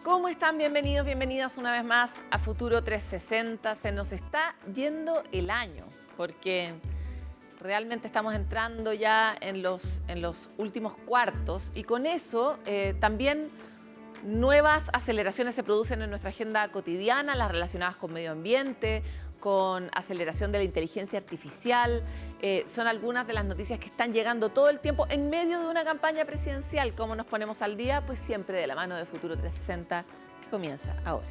¿Cómo están? Bienvenidos, bienvenidas una vez más a Futuro 360. Se nos está yendo el año porque realmente estamos entrando ya en los últimos cuartos y con eso también nuevas aceleraciones se producen en nuestra agenda cotidiana, las relacionadas con medio ambiente, con aceleración de la inteligencia artificial. Son algunas de las noticias que están llegando todo el tiempo en medio de una campaña presidencial. ¿Cómo nos ponemos al día? Pues siempre de la mano de Futuro 360, que comienza ahora.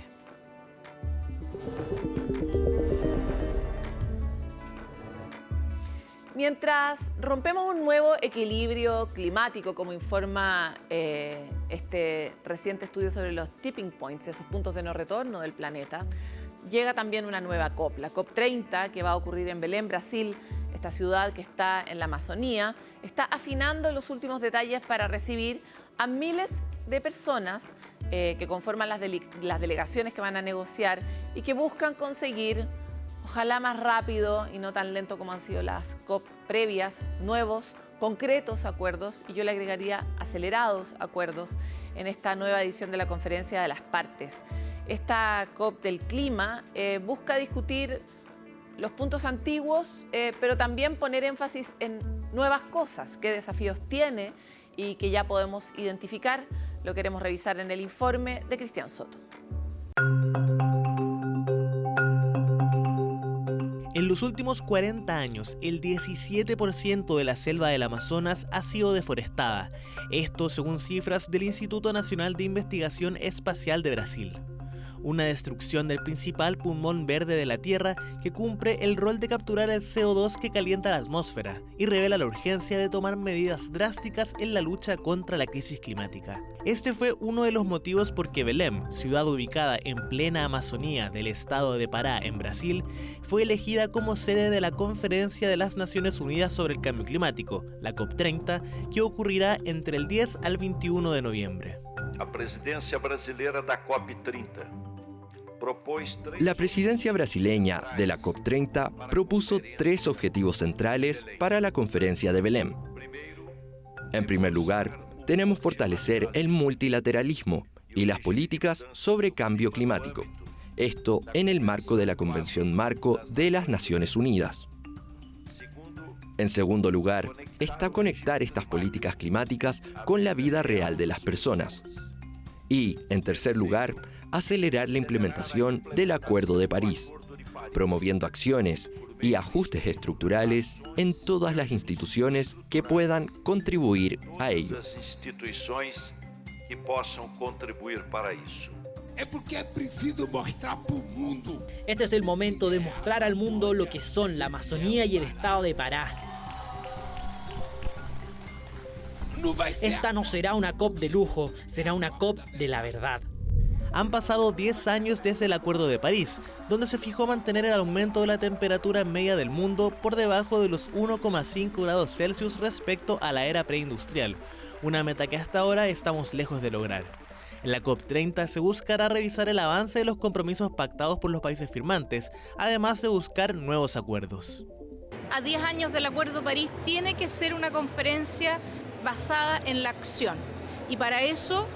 Mientras rompemos un nuevo equilibrio climático, como informa este reciente estudio sobre los tipping points, esos puntos de no retorno del planeta, llega también una nueva COP, la COP30, que va a ocurrir en Belém, Brasil. Esta ciudad que está en la Amazonía está afinando los últimos detalles para recibir a miles de personas que conforman las delegaciones que van a negociar y que buscan conseguir, ojalá más rápido y no tan lento como han sido las COP previas, nuevos, concretos acuerdos, y yo le agregaría acelerados acuerdos en esta nueva edición de la Conferencia de las Partes. Esta COP del clima busca discutir los puntos antiguos, pero también poner énfasis en nuevas cosas, qué desafíos tiene y que ya podemos identificar. Lo queremos revisar en el informe de Cristian Soto. En los últimos 40 años, el 17% de la selva del Amazonas ha sido deforestada. Esto según cifras del Instituto Nacional de Investigación Espacial de Brasil. Una destrucción del principal pulmón verde de la Tierra que cumple el rol de capturar el CO2 que calienta la atmósfera y revela la urgencia de tomar medidas drásticas en la lucha contra la crisis climática. Este fue uno de los motivos por que Belém, ciudad ubicada en plena Amazonía del estado de Pará en Brasil, fue elegida como sede de la Conferencia de las Naciones Unidas sobre el Cambio Climático, la COP30, que ocurrirá entre el 10 al 21 de noviembre. A presidencia brasileira da COP30. La presidencia brasileña de la COP30 propuso 3 objetivos centrales para la conferencia de Belém. En primer lugar, tenemos fortalecer el multilateralismo y las políticas sobre cambio climático. Esto en el marco de la Convención Marco de las Naciones Unidas. En segundo lugar, está conectar estas políticas climáticas con la vida real de las personas. Y, en tercer lugar, acelerar la implementación del Acuerdo de París, promoviendo acciones y ajustes estructurales en todas las instituciones que puedan contribuir a ello. Este es el momento de mostrar al mundo lo que son la Amazonía y el estado de Pará. Esta no será una COP de lujo, será una COP de la verdad. Han pasado 10 años desde el Acuerdo de París, donde se fijó mantener el aumento de la temperatura media del mundo por debajo de los 1,5 grados Celsius respecto a la era preindustrial, una meta que hasta ahora estamos lejos de lograr. En la COP30 se buscará revisar el avance de los compromisos pactados por los países firmantes, además de buscar nuevos acuerdos. A 10 años del Acuerdo de París tiene que ser una conferencia basada en la acción, y para eso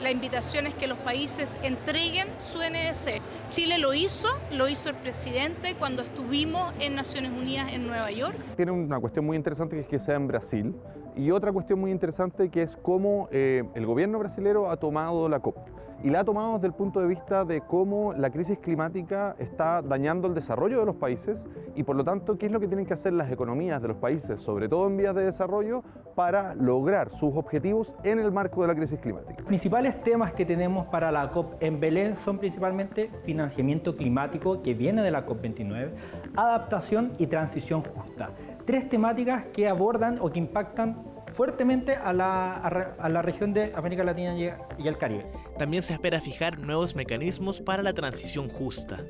la invitación es que los países entreguen su NDC. Chile lo hizo el presidente cuando estuvimos en Naciones Unidas en Nueva York. Tiene una cuestión muy interesante que es que sea en Brasil, y otra cuestión muy interesante que es cómo el gobierno brasilero ha tomado la COP. Y la ha tomado desde el punto de vista de cómo la crisis climática está dañando el desarrollo de los países y por lo tanto qué es lo que tienen que hacer las economías de los países, sobre todo en vías de desarrollo, para lograr sus objetivos en el marco de la crisis climática. Los principales temas que tenemos para la COP en Belém son principalmente financiamiento climático, que viene de la COP29, adaptación y transición justa. 3 temáticas que abordan o que impactan fuertemente a la región de América Latina y el Caribe. También se espera fijar nuevos mecanismos para la transición justa.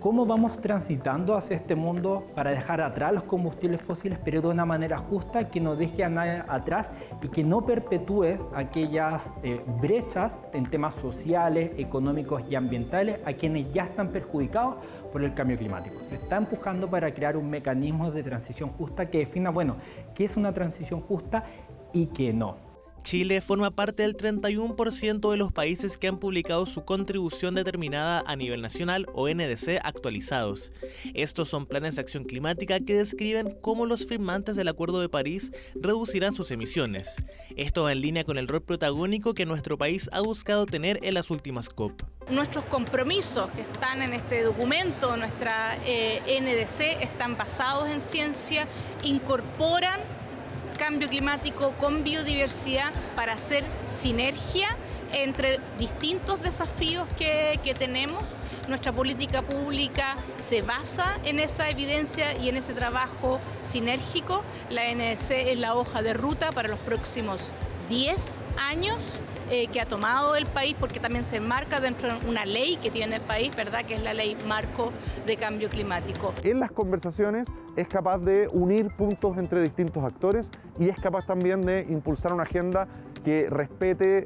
¿Cómo vamos transitando hacia este mundo para dejar atrás los combustibles fósiles, pero de una manera justa, que no deje a nadie atrás y que no perpetúe aquellas brechas en temas sociales, económicos y ambientales a quienes ya están perjudicados por el cambio climático? Se está empujando para crear un mecanismo de transición justa que defina, bueno, qué es una transición justa y qué no. Chile forma parte del 31% de los países que han publicado su contribución determinada a nivel nacional o NDC actualizados. Estos son planes de acción climática que describen cómo los firmantes del Acuerdo de París reducirán sus emisiones. Esto va en línea con el rol protagónico que nuestro país ha buscado tener en las últimas COP. Nuestros compromisos que están en este documento, nuestra NDC, están basados en ciencia, incorporan cambio climático con biodiversidad para hacer sinergia entre distintos desafíos que tenemos. Nuestra política pública se basa en esa evidencia y en ese trabajo sinérgico. La NDC es la hoja de ruta para los próximos 10 años que ha tomado el país, porque también se enmarca dentro de una ley que tiene el país, ¿verdad?, que es la Ley Marco de Cambio Climático. En las conversaciones es capaz de unir puntos entre distintos actores y es capaz también de impulsar una agenda que respete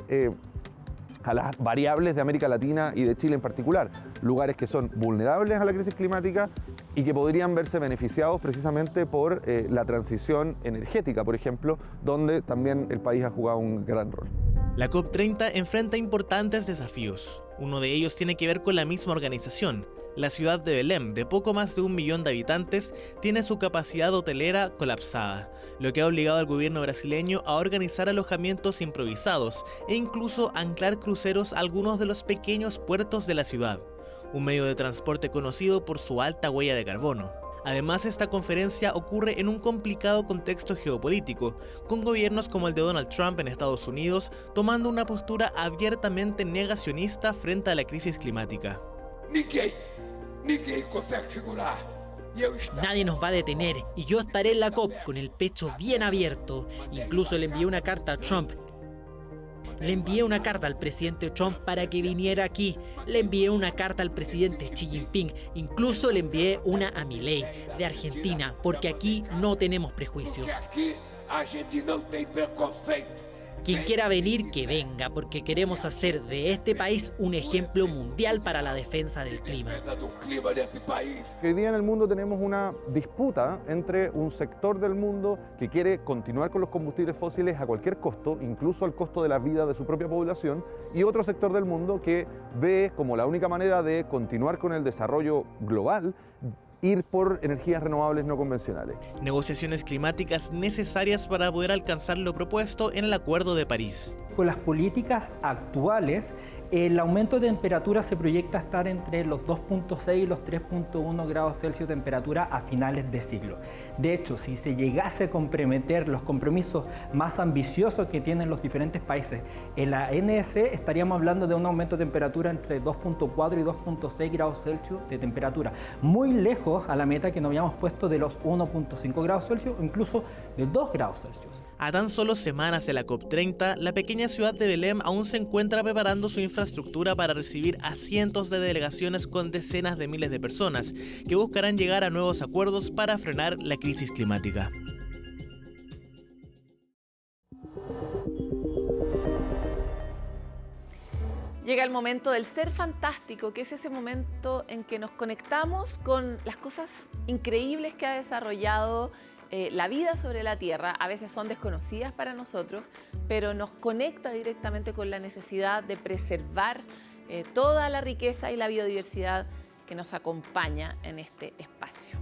a las variables de América Latina y de Chile en particular, lugares que son vulnerables a la crisis climática y que podrían verse beneficiados precisamente por la transición energética, por ejemplo, donde también el país ha jugado un gran rol. La COP30 enfrenta importantes desafíos. Uno de ellos tiene que ver con la misma organización. La ciudad de Belém, de poco más de 1 millón de habitantes, tiene su capacidad hotelera colapsada, lo que ha obligado al gobierno brasileño a organizar alojamientos improvisados e incluso anclar cruceros a algunos de los pequeños puertos de la ciudad, un medio de transporte conocido por su alta huella de carbono. Además, esta conferencia ocurre en un complicado contexto geopolítico, con gobiernos como el de Donald Trump en Estados Unidos tomando una postura abiertamente negacionista frente a la crisis climática. Nadie nos va a detener y yo estaré en la COP con el pecho bien abierto. Incluso le envié una carta a Trump. Le envié una carta al presidente Trump para que viniera aquí. Le envié una carta al presidente Xi Jinping. Incluso le envié una a Milei de Argentina, porque aquí no tenemos prejuicios. Quien quiera venir, que venga, porque queremos hacer de este país un ejemplo mundial para la defensa del clima. Hoy día en el mundo tenemos una disputa entre un sector del mundo que quiere continuar con los combustibles fósiles a cualquier costo, incluso al costo de la vida de su propia población, y otro sector del mundo que ve como la única manera de continuar con el desarrollo global ir por energías renovables no convencionales. Negociaciones climáticas necesarias para poder alcanzar lo propuesto en el Acuerdo de París. Con las políticas actuales, el aumento de temperatura se proyecta estar entre los 2.6 y los 3.1 grados Celsius de temperatura a finales de siglo. De hecho, si se llegase a comprometer los compromisos más ambiciosos que tienen los diferentes países, en la NDC estaríamos hablando de un aumento de temperatura entre 2.4 y 2.6 grados Celsius de temperatura, muy lejos a la meta que nos habíamos puesto de los 1.5 grados Celsius o incluso de 2 grados Celsius. A tan solo semanas de la COP30, la pequeña ciudad de Belém aún se encuentra preparando su infraestructura para recibir a cientos de delegaciones con decenas de miles de personas que buscarán llegar a nuevos acuerdos para frenar la crisis climática. Llega el momento del ser fantástico, que es ese momento en que nos conectamos con las cosas increíbles que ha desarrollado la vida sobre la Tierra. A veces son desconocidas para nosotros, pero nos conecta directamente con la necesidad de preservar toda la riqueza y la biodiversidad que nos acompaña en este espacio.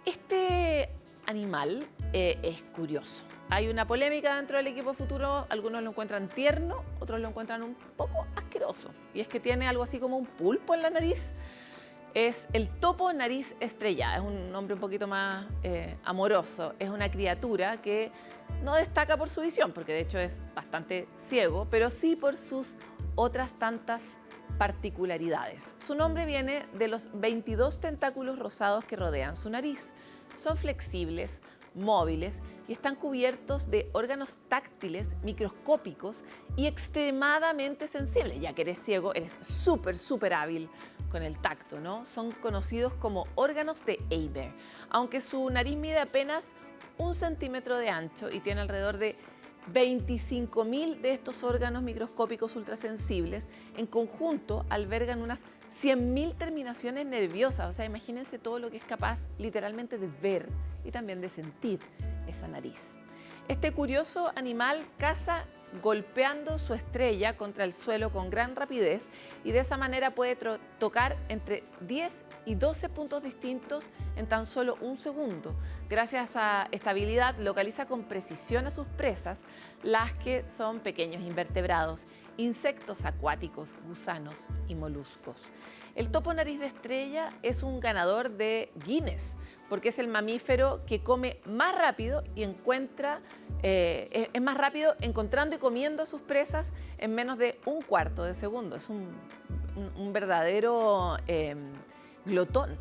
Este animal es curioso. Hay una polémica dentro del equipo Futuro, algunos lo encuentran tierno, otros lo encuentran un poco asqueroso. Y es que tiene algo así como un pulpo en la nariz. Es el topo nariz estrellada, es un nombre un poquito más amoroso. Es una criatura que no destaca por su visión, porque de hecho es bastante ciego, pero sí por sus otras tantas particularidades. Su nombre viene de los 22 tentáculos rosados que rodean su nariz. Son flexibles, móviles y están cubiertos de órganos táctiles microscópicos y extremadamente sensibles. Ya que eres ciego, eres súper hábil con el tacto, ¿no? Son conocidos como órganos de Eber, aunque su nariz mide apenas 1 centímetro de ancho y tiene alrededor de 25.000 de estos órganos microscópicos ultrasensibles. En conjunto albergan unas 100.000 terminaciones nerviosas. O sea, imagínense todo lo que es capaz literalmente de ver y también de sentir esa nariz. Este curioso animal caza golpeando su estrella contra el suelo con gran rapidez y de esa manera puede tocar entre 10 y 12 puntos distintos en tan solo un segundo. Gracias a esta habilidad localiza con precisión a sus presas, las que son pequeños invertebrados, insectos acuáticos, gusanos y moluscos. El topo nariz de estrella es un ganador de Guinness porque es el mamífero que come más rápido y es más rápido encontrando y comiendo a sus presas en menos de un cuarto de segundo. Es un verdadero glotón.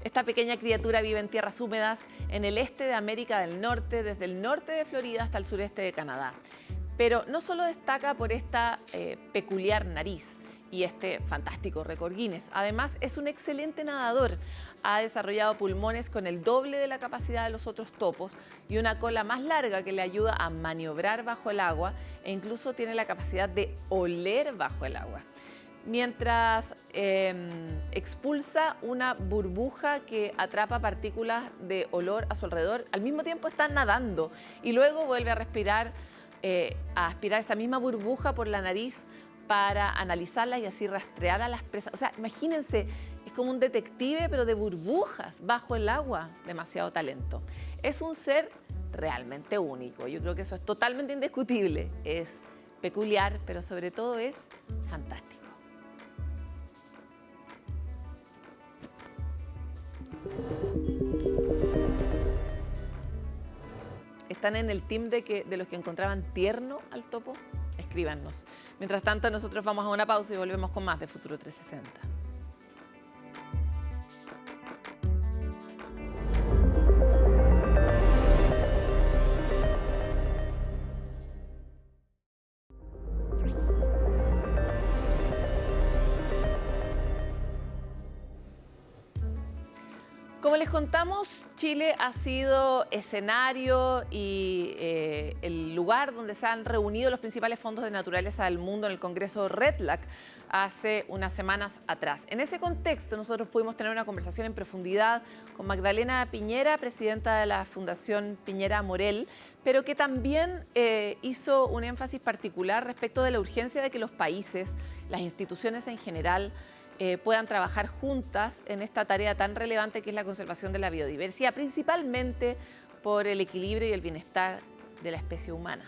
Esta pequeña criatura vive en tierras húmedas en el este de América del Norte, desde el norte de Florida hasta el sureste de Canadá. Pero no solo destaca por esta peculiar nariz y este fantástico récord Guinness, además es un excelente nadador. Ha desarrollado pulmones con el doble de la capacidad de los otros topos y una cola más larga que le ayuda a maniobrar bajo el agua e incluso tiene la capacidad de oler bajo el agua. Mientras expulsa una burbuja que atrapa partículas de olor a su alrededor, al mismo tiempo está nadando y luego vuelve a aspirar esta misma burbuja por la nariz para analizarlas y así rastrear a las presas. O sea, imagínense, es como un detective, pero de burbujas bajo el agua. Demasiado talento. Es un ser realmente único. Yo creo que eso es totalmente indiscutible. Es peculiar, pero sobre todo es fantástico. ¿Están en el team de los que encontraban tierno al topo? Escríbanos. Mientras tanto, nosotros vamos a una pausa y volvemos con más de Futuro 360. Como les contamos, Chile ha sido escenario y el lugar donde se han reunido los principales fondos de naturaleza del mundo en el Congreso REDLAC hace unas semanas atrás. En ese contexto, nosotros pudimos tener una conversación en profundidad con Magdalena Piñera, presidenta de la Fundación Piñera Morel, pero que también hizo un énfasis particular respecto de la urgencia de que los países, las instituciones en general, puedan trabajar juntas en esta tarea tan relevante que es la conservación de la biodiversidad, principalmente por el equilibrio y el bienestar de la especie humana.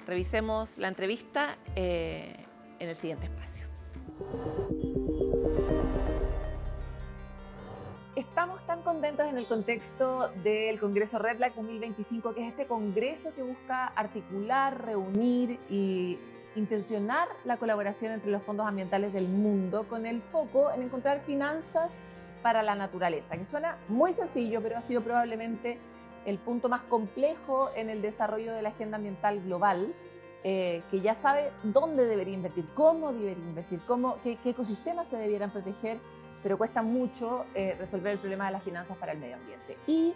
Revisemos la entrevista en el siguiente espacio. Estamos tan contentos en el contexto del Congreso REDLAC 2025, que es este congreso que busca articular, reunir y intencionar la colaboración entre los fondos ambientales del mundo con el foco en encontrar finanzas para la naturaleza, que suena muy sencillo, pero ha sido probablemente el punto más complejo en el desarrollo de la agenda ambiental global, que ya sabe dónde debería invertir, cómo debería invertir, qué ecosistemas se debieran proteger, pero cuesta mucho resolver el problema de las finanzas para el medio ambiente. Y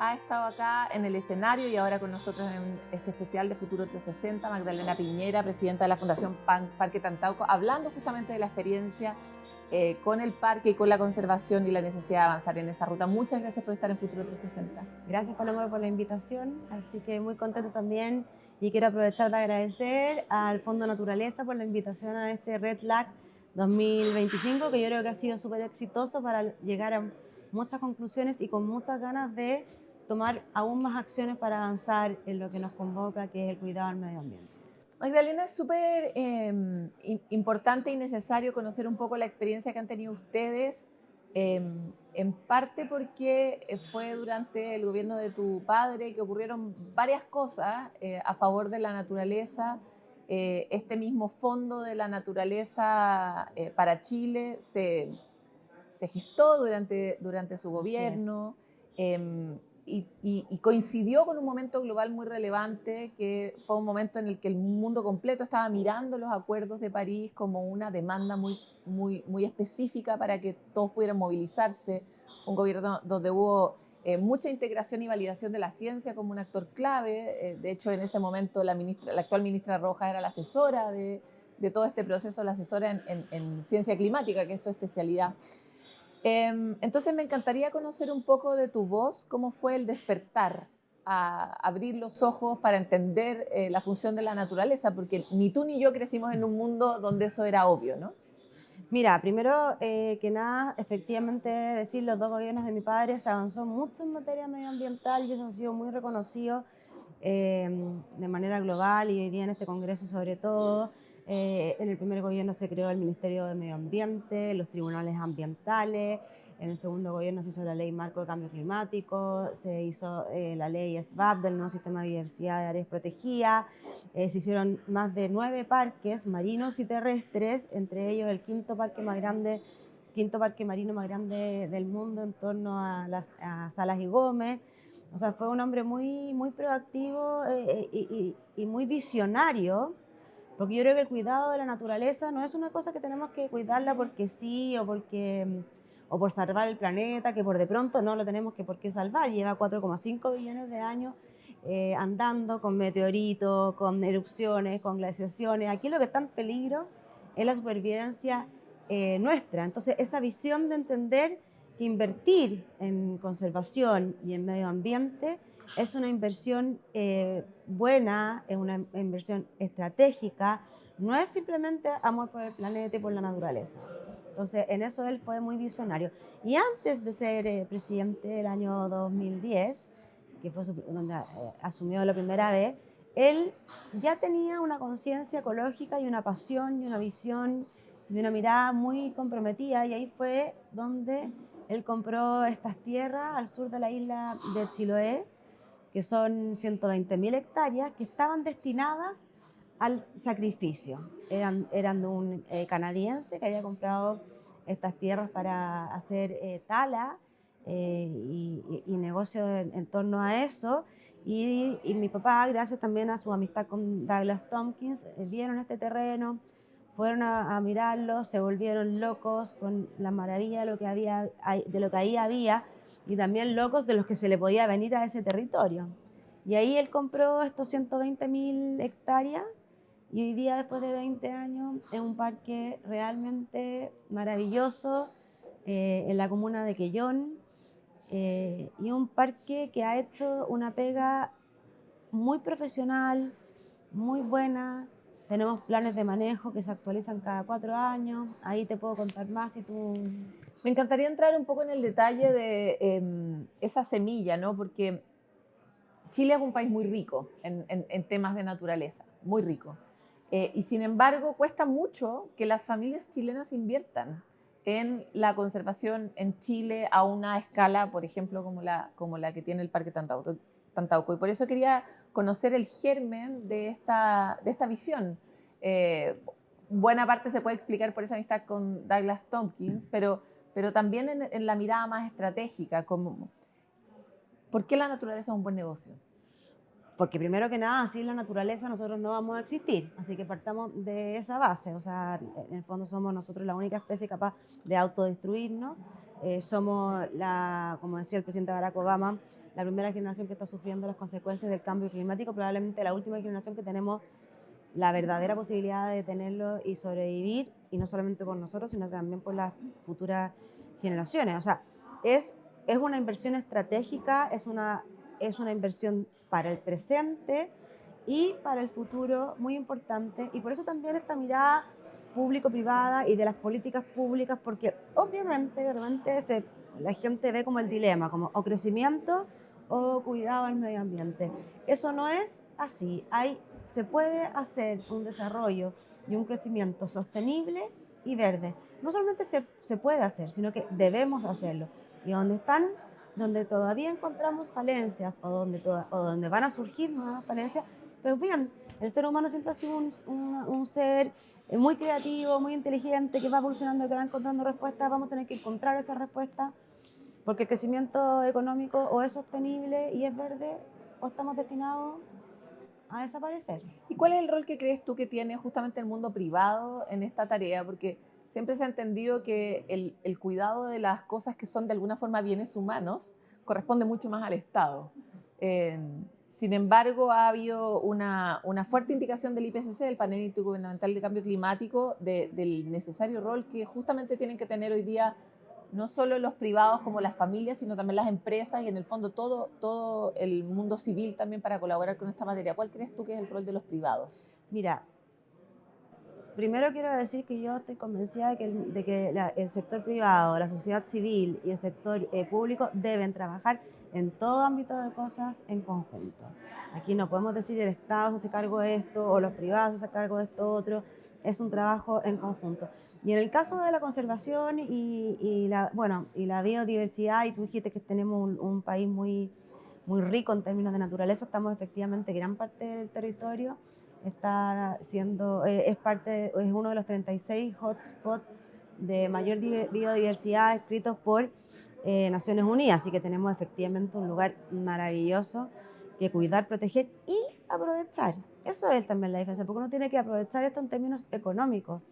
ha estado acá en el escenario y ahora con nosotros en este especial de Futuro 360, Magdalena Piñera, presidenta de la Fundación Parque Tantauco, hablando justamente de la experiencia con el parque y con la conservación y la necesidad de avanzar en esa ruta. Muchas gracias por estar en Futuro 360. Gracias, Paloma, por la invitación, así que muy contento también y quiero aprovechar de agradecer al Fondo Naturaleza por la invitación a este REDLAC 2025, que yo creo que ha sido súper exitoso para llegar a muchas conclusiones y con muchas ganas de tomar aún más acciones para avanzar en lo que nos convoca, que es el cuidado del medio ambiente. Magdalena, es súper importante y necesario conocer un poco la experiencia que han tenido ustedes, en parte porque fue durante el gobierno de tu padre que ocurrieron varias cosas a favor de la naturaleza. Este mismo fondo de la naturaleza para Chile se gestó durante su gobierno. Y coincidió con un momento global muy relevante, que fue un momento en el que el mundo completo estaba mirando los acuerdos de París como una demanda muy específica para que todos pudieran movilizarse. Un gobierno donde hubo mucha integración y validación de la ciencia como un actor clave. De hecho, en ese momento la actual ministra Rojas era la asesora de todo este proceso, la asesora en ciencia climática, que es su especialidad. Entonces me encantaría conocer un poco de tu voz, cómo fue el despertar a abrir los ojos para entender la función de la naturaleza? Porque ni tú ni yo crecimos en un mundo donde eso era obvio, ¿no? Mira, primero que nada, efectivamente decir, los 2 gobiernos de mi padre se avanzó mucho en materia medioambiental y eso ha sido muy reconocido de manera global y hoy día en este Congreso sobre todo. En el primer gobierno se creó el Ministerio de Medio Ambiente, los tribunales ambientales. En el segundo gobierno se hizo la Ley Marco de Cambio Climático, se hizo la Ley SBAP del nuevo Sistema de Biodiversidad de Áreas Protegidas, se hicieron más de 9 parques marinos y terrestres, entre ellos el quinto parque marino más grande del mundo en torno a Salas y Gómez. O sea, fue un hombre muy, muy proactivo y muy visionario, porque yo creo que el cuidado de la naturaleza no es una cosa que tenemos que cuidarla porque sí o por salvar el planeta, que por de pronto no lo tenemos que por qué salvar. Lleva 4,5 billones de años andando con meteoritos, con erupciones, con glaciaciones. Aquí lo que está en peligro es la supervivencia nuestra. Entonces, esa visión de entender que invertir en conservación y en medio ambiente es una inversión buena, es una inversión estratégica, no es simplemente amor por el planeta y por la naturaleza. Entonces, en eso él fue muy visionario. Y antes de ser presidente del año 2010, que fue donde asumió la primera vez, él ya tenía una conciencia ecológica y una pasión y una visión y una mirada muy comprometida, y ahí fue donde él compró estas tierras al sur de la isla de Chiloé, que son 120.000 hectáreas, que estaban destinadas al sacrificio. Eran de un canadiense que había comprado estas tierras para hacer tala y negocio en torno a eso. Y mi papá, gracias también a su amistad con Douglas Tompkins, vieron este terreno, fueron a mirarlo, se volvieron locos con la maravilla de lo que ahí había y también locos de los que se le podía venir a ese territorio. Y ahí él compró estos 120.000 hectáreas y hoy día, después de 20 años, es un parque realmente maravilloso en la comuna de Quellón y un parque que ha hecho una pega muy profesional, muy buena. Tenemos planes de manejo que se actualizan cada 4 años. Ahí te puedo contar más si tú... Me encantaría entrar un poco en el detalle de esa semilla, ¿no? Porque Chile es un país muy rico en temas de naturaleza, muy rico. Y sin embargo, cuesta mucho que las familias chilenas inviertan en la conservación en Chile a una escala, por ejemplo, como la que tiene el Parque Tantauco. Y por eso quería conocer el germen de esta visión. Buena parte se puede explicar por esa amistad con Douglas Tompkins, pero también en la mirada más estratégica, como ¿por qué la naturaleza es un buen negocio? Porque primero que nada, sin la naturaleza nosotros no vamos a existir, así que partamos de esa base. O sea, en el fondo somos nosotros la única especie capaz de autodestruirnos. Somos, como decía el presidente Barack Obama, la primera generación que está sufriendo las consecuencias del cambio climático, probablemente la última generación que tenemos la verdadera posibilidad de detenerlo y sobrevivir, y no solamente por nosotros, sino también por las futuras generaciones. O sea, es una inversión estratégica, es una inversión para el presente y para el futuro muy importante, y por eso también esta mirada público-privada y de las políticas públicas, porque obviamente de repente la gente ve como el dilema, como o crecimiento o cuidado al medio ambiente. Eso no es así. Se puede hacer un desarrollo y un crecimiento sostenible y verde. No solamente se puede hacer, sino que debemos hacerlo. Y donde todavía encontramos falencias o donde van a surgir nuevas falencias, pues bien, el ser humano siempre ha sido un ser muy creativo, muy inteligente, que va evolucionando, que va encontrando respuestas. Vamos a tener que encontrar esas respuestas, porque el crecimiento económico o es sostenible y es verde, o estamos destinados a desaparecer. ¿Y cuál es el rol que crees tú que tiene justamente el mundo privado en esta tarea? Porque siempre se ha entendido que el cuidado de las cosas que son de alguna forma bienes humanos corresponde mucho más al Estado. Sin embargo, ha habido una fuerte indicación del IPCC, el Panel Intergubernamental de Cambio Climático, del necesario rol que justamente tienen que tener hoy día no solo los privados como las familias, sino también las empresas y en el fondo todo el mundo civil también para colaborar con esta materia. ¿Cuál crees tú que es el rol de los privados? Mira, primero quiero decir que yo estoy convencida de que el sector privado, la sociedad civil y el sector público deben trabajar en todo ámbito de cosas en conjunto. Aquí no podemos decir el Estado se hace cargo de esto o los privados se hacen cargo de esto otro, es un trabajo en conjunto. Y en el caso de la conservación y la biodiversidad, y tú dijiste que tenemos un país muy rico en términos de naturaleza, estamos efectivamente, gran parte del territorio está siendo, es uno de los 36 hotspots de mayor biodiversidad escritos por Naciones Unidas, así que tenemos efectivamente un lugar maravilloso que cuidar, proteger y aprovechar. Eso es también la diferencia, porque uno tiene que aprovechar esto en términos económicos.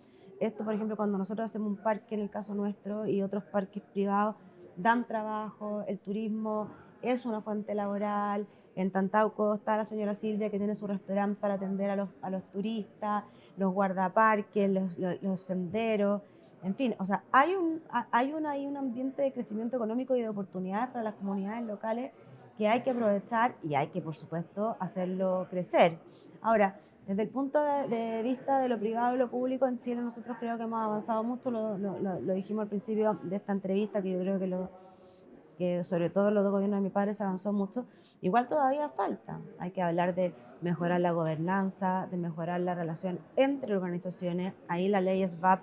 Esto, por ejemplo, cuando nosotros hacemos un parque, en el caso nuestro, y otros parques privados, dan trabajo, el turismo es una fuente laboral. En Tantauco está la señora Silvia, que tiene su restaurante para atender a los turistas, los guardaparques, los senderos, en fin. O sea, hay un ambiente de crecimiento económico y de oportunidades para las comunidades locales que hay que aprovechar y hay que, por supuesto, hacerlo crecer. Ahora, desde el punto de vista de lo privado y lo público, en Chile nosotros creo que hemos avanzado mucho, lo dijimos al principio de esta entrevista, que yo creo que sobre todo los dos gobiernos de mi padre se avanzó mucho. Igual todavía falta, hay que hablar de mejorar la gobernanza, de mejorar la relación entre organizaciones. Ahí la ley SBAP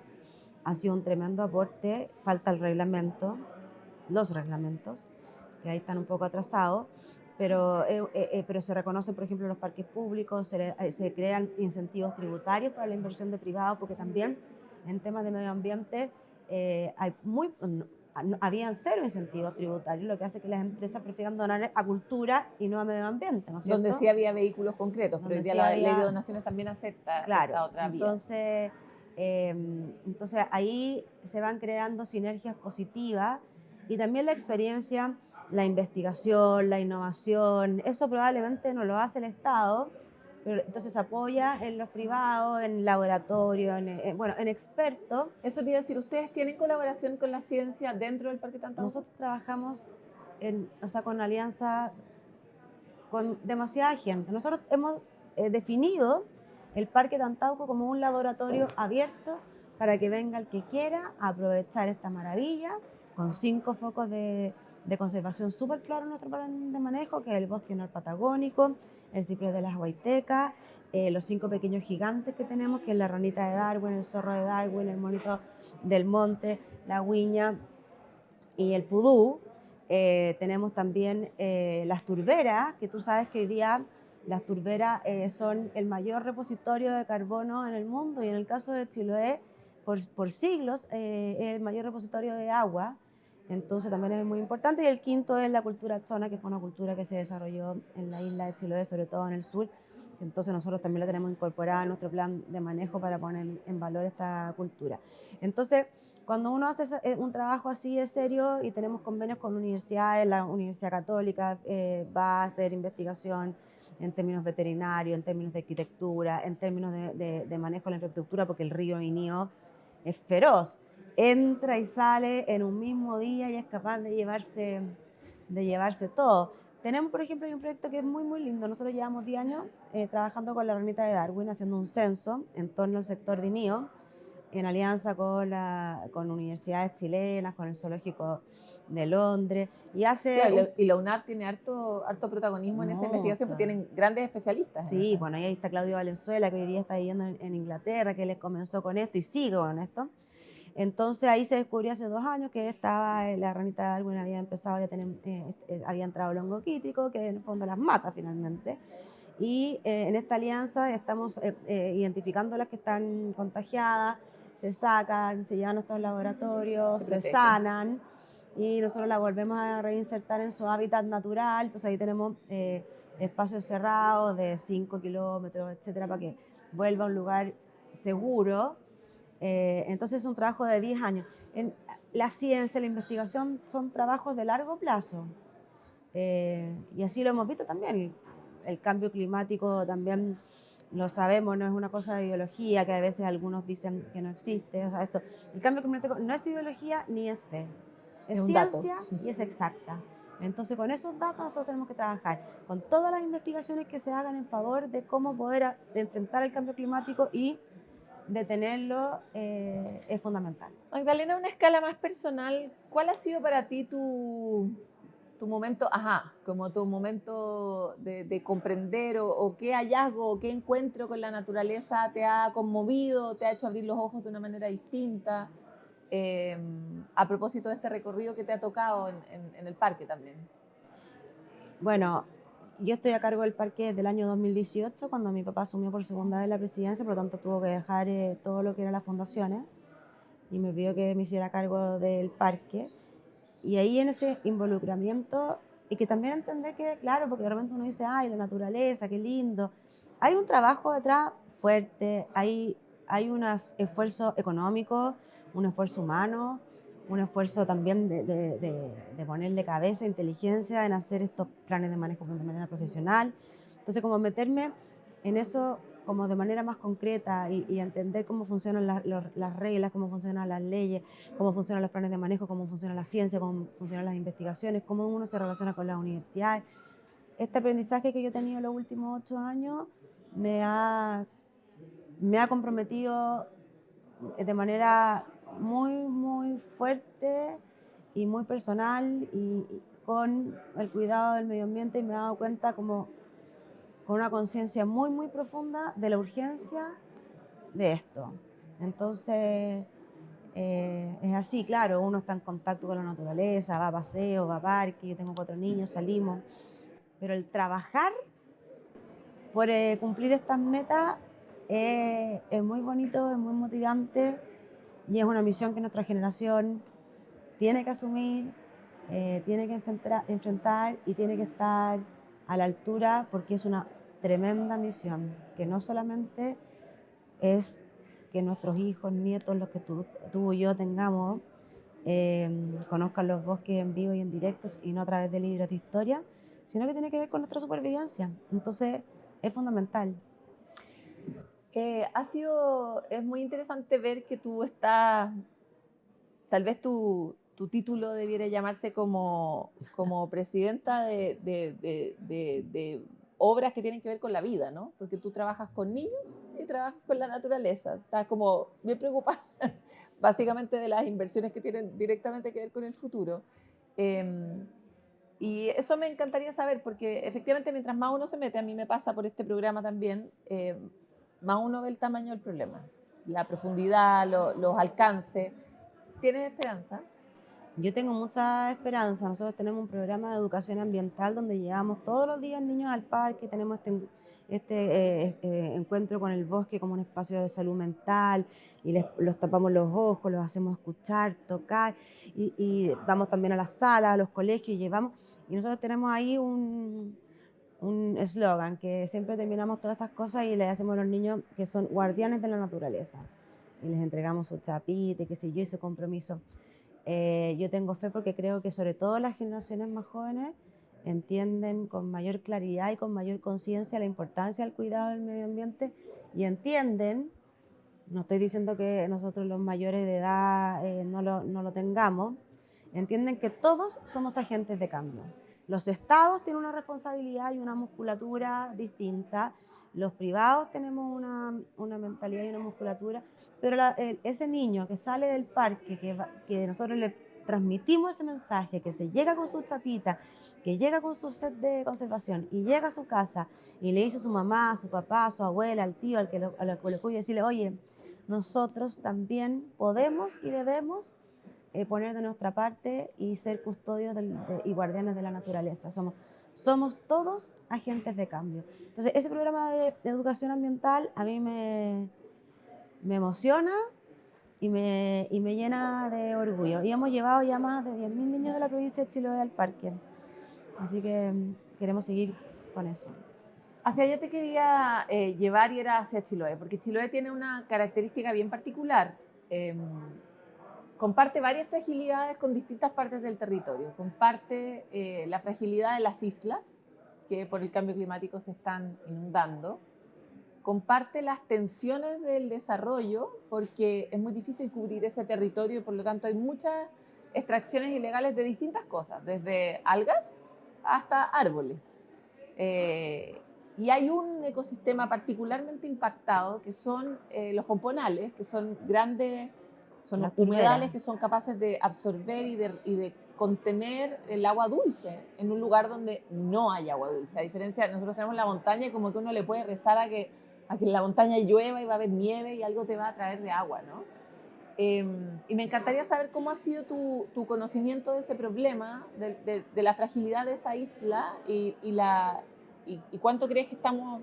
ha sido un tremendo aporte, falta el reglamento, los reglamentos, que ahí están un poco atrasados. Pero se reconocen, por ejemplo, los parques públicos, se crean incentivos tributarios para la inversión de privados, porque también en temas de medio ambiente habían cero incentivos tributarios, lo que hace que las empresas prefieran donar a cultura y no a medio ambiente, ¿no es cierto? Donde sí había vehículos concretos, pero hoy día la ley de donaciones también acepta esta otra vía. Entonces ahí se van creando sinergias positivas y también la experiencia, la investigación, la innovación, eso probablemente no lo hace el Estado, pero entonces apoya en los privados, en laboratorios, en expertos. Eso te iba a decir, ¿ustedes tienen colaboración con la ciencia dentro del Parque Tantauco? Nosotros trabajamos con alianza con demasiada gente. Nosotros hemos definido el Parque Tantauco como un laboratorio abierto para que venga el que quiera a aprovechar esta maravilla, con 5 focos de conservación súper claros en nuestro plan de manejo, que es el bosque norpatagónico, el ciprés de las Huaytecas, los 5 pequeños gigantes que tenemos, que es la ranita de Darwin, el zorro de Darwin, el monito del monte, la huiña y el pudú. Tenemos también las turberas, que tú sabes que hoy día las turberas son el mayor repositorio de carbono en el mundo, y en el caso de Chiloé, por siglos, es el mayor repositorio de agua. Entonces también es muy importante. Y el quinto es la cultura chona, que fue una cultura que se desarrolló en la isla de Chiloé, sobre todo en el sur. Entonces nosotros también la tenemos incorporada en nuestro plan de manejo para poner en valor esta cultura. Entonces, cuando uno hace un trabajo así de serio y tenemos convenios con universidades, la Universidad Católica va a hacer investigación en términos veterinarios, en términos de arquitectura, en términos de manejo de la infraestructura, porque el río Inio es feroz. Entra y sale en un mismo día y es capaz de llevarse todo. Tenemos, por ejemplo, hay un proyecto que es muy, muy lindo. Nosotros llevamos 10 años trabajando con la ranita de Darwin, haciendo un censo en torno al sector de Inio, en alianza con universidades chilenas, con el Zoológico de Londres. Y la UNAR tiene harto protagonismo en esa investigación, porque tienen grandes especialistas. Sí, bueno, ahí está Claudio Valenzuela, que hoy día está viviendo en Inglaterra, que él comenzó con esto y sigue con esto. Entonces ahí se descubrió hace 2 años que la ranita de Darwin había empezado a tener, había entrado el hongo quítico, que en el fondo las mata finalmente. Y en esta alianza estamos identificando las que están contagiadas, se sacan, se llevan a nuestros laboratorios, se sanan y nosotros las volvemos a reinsertar en su hábitat natural. Entonces ahí tenemos espacios cerrados de 5 kilómetros, etcétera, para que vuelva a un lugar seguro. Entonces es un trabajo de 10 años. La ciencia, la investigación son trabajos de largo plazo. Y así lo hemos visto también. El cambio climático también lo sabemos, no es una cosa de ideología, que a veces algunos dicen que no existe. O sea, el cambio climático no es ideología ni es fe. es un dato. ciencia y es exacta. Entonces, con esos datos nosotros tenemos que trabajar, con todas las investigaciones que se hagan en favor de cómo poder de enfrentar el cambio climático y detenerlo es fundamental. Magdalena, a una escala más personal, ¿cuál ha sido para ti tu momento, como tu momento de comprender o qué hallazgo o qué encuentro con la naturaleza te ha conmovido, te ha hecho abrir los ojos de una manera distinta? A propósito de este recorrido que te ha tocado en el parque también. Bueno, yo estoy a cargo del parque desde el año 2018, cuando mi papá asumió por segunda vez la presidencia, por lo tanto tuvo que dejar todo lo que eran las fundaciones y me pidió que me hiciera cargo del parque. Y ahí en ese involucramiento, y que también entender que, claro, porque de repente uno dice, ay, la naturaleza, qué lindo. Hay un trabajo detrás fuerte, hay un esfuerzo económico, un esfuerzo humano, un esfuerzo también de ponerle cabeza, inteligencia en hacer estos planes de manejo de manera profesional. Entonces, como meterme en eso como de manera más concreta y entender cómo funcionan las reglas, cómo funcionan las leyes, cómo funcionan los planes de manejo, cómo funciona la ciencia, cómo funcionan las investigaciones, cómo uno se relaciona con las universidades. Este aprendizaje que yo he tenido los últimos 8 años me ha comprometido de manera muy fuerte y muy personal y con el cuidado del medio ambiente, y me he dado cuenta como con una conciencia muy profunda de la urgencia de esto. Entonces, es así, claro, uno está en contacto con la naturaleza, va a paseo, va a parque, yo tengo 4 niños, salimos, pero el trabajar por cumplir estas metas es muy bonito, es muy motivante y es una misión que nuestra generación tiene que asumir, tiene que enfrentar y tiene que estar a la altura, porque es una tremenda misión, que no solamente es que nuestros hijos, nietos, los que tú y yo tengamos, conozcan los bosques en vivo y en directo y no a través de libros de historia, sino que tiene que ver con nuestra supervivencia. Entonces, es fundamental. Es muy interesante ver que tú estás, tal vez tu título debiera llamarse como presidenta de obras que tienen que ver con la vida, ¿no? Porque tú trabajas con niños y trabajas con la naturaleza. Estás como bien preocupada, básicamente, de las inversiones que tienen directamente que ver con el futuro. Y eso me encantaría saber, porque efectivamente mientras más uno se mete, a mí me pasa por este programa también, más uno ve el tamaño del problema, la profundidad, los alcances. ¿Tienes esperanza? Yo tengo mucha esperanza. Nosotros tenemos un programa de educación ambiental donde llevamos todos los días niños al parque, tenemos este encuentro con el bosque como un espacio de salud mental y los tapamos los ojos, los hacemos escuchar, tocar y vamos también a las salas, a los colegios y nosotros tenemos ahí un eslogan que siempre terminamos todas estas cosas y les hacemos a los niños que son guardianes de la naturaleza y les entregamos su chapita, qué sé yo, y su compromiso. Yo tengo fe porque creo que sobre todo las generaciones más jóvenes entienden con mayor claridad y con mayor conciencia la importancia del cuidado del medio ambiente y entienden, no estoy diciendo que nosotros los mayores de edad no lo tengamos, entienden que todos somos agentes de cambio. Los estados tienen una responsabilidad y una musculatura distinta, los privados tenemos una mentalidad y una musculatura, pero ese niño que sale del parque, que nosotros le transmitimos ese mensaje, que se llega con su chapita, que llega con su set de conservación y llega a su casa y le dice a su mamá, a su papá, a su abuela, al tío, al que lo cuide, decirle, oye, nosotros también podemos y debemos poner de nuestra parte y ser custodios y guardianes de la naturaleza. Somos todos agentes de cambio. Entonces, ese programa de educación ambiental a mí me emociona y me llena de orgullo. Y hemos llevado ya más de 10.000 niños de la provincia de Chiloé al parque. Así que queremos seguir con eso. Hacia allá te quería llevar y era hacia Chiloé, porque Chiloé tiene una característica bien particular. Comparte varias fragilidades con distintas partes del territorio. Comparte la fragilidad de las islas, que por el cambio climático se están inundando. Comparte las tensiones del desarrollo, porque es muy difícil cubrir ese territorio y por lo tanto hay muchas extracciones ilegales de distintas cosas, desde algas hasta árboles. Y hay un ecosistema particularmente impactado que son los pomponales, que son grandes, son humedales que son capaces de absorber y de contener el agua dulce en un lugar donde no hay agua dulce. A diferencia, nosotros tenemos la montaña y como que uno le puede rezar a que en la montaña llueva y va a haber nieve y algo te va a traer de agua, ¿no? Y me encantaría saber cómo ha sido tu conocimiento de ese problema, de la fragilidad de esa isla y cuánto crees que estamos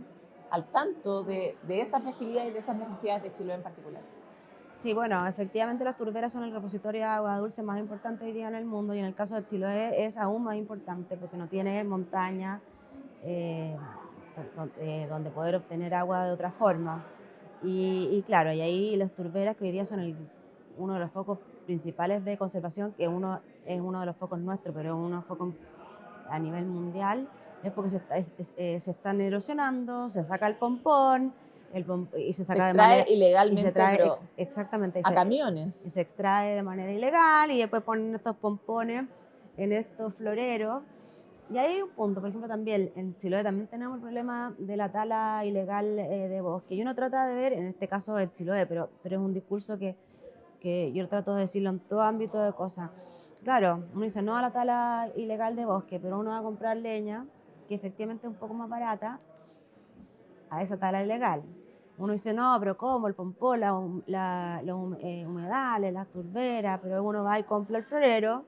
al tanto de esa fragilidad y de esas necesidades de Chiloé en particular. Sí, bueno, efectivamente las turberas son el repositorio de agua dulce más importante hoy día en el mundo y en el caso de Chiloé es aún más importante porque no tiene montaña donde poder obtener agua de otra forma. Y claro, y ahí las turberas que hoy día son uno de los focos principales de conservación, que es uno de los focos nuestros, pero es uno de los focos a nivel mundial, es porque se están erosionando, se saca el pompón, y se saca se extrae ilegalmente, y se trae, pero exactamente, a camiones. Y se extrae de manera ilegal y después ponen estos pompones en estos floreros. Y ahí hay un punto, por ejemplo, también en Chiloé también tenemos el problema de la tala ilegal de bosque. Y uno trata de ver, en este caso en Chiloé, pero es un discurso que yo trato de decirlo en todo ámbito de cosas. Claro, uno dice no a la tala ilegal de bosque, pero uno va a comprar leña, que efectivamente es un poco más barata, a esa tala ilegal. Uno dice, no, pero ¿cómo? El pompón, los humedales, las turberas, pero uno va y compra el florero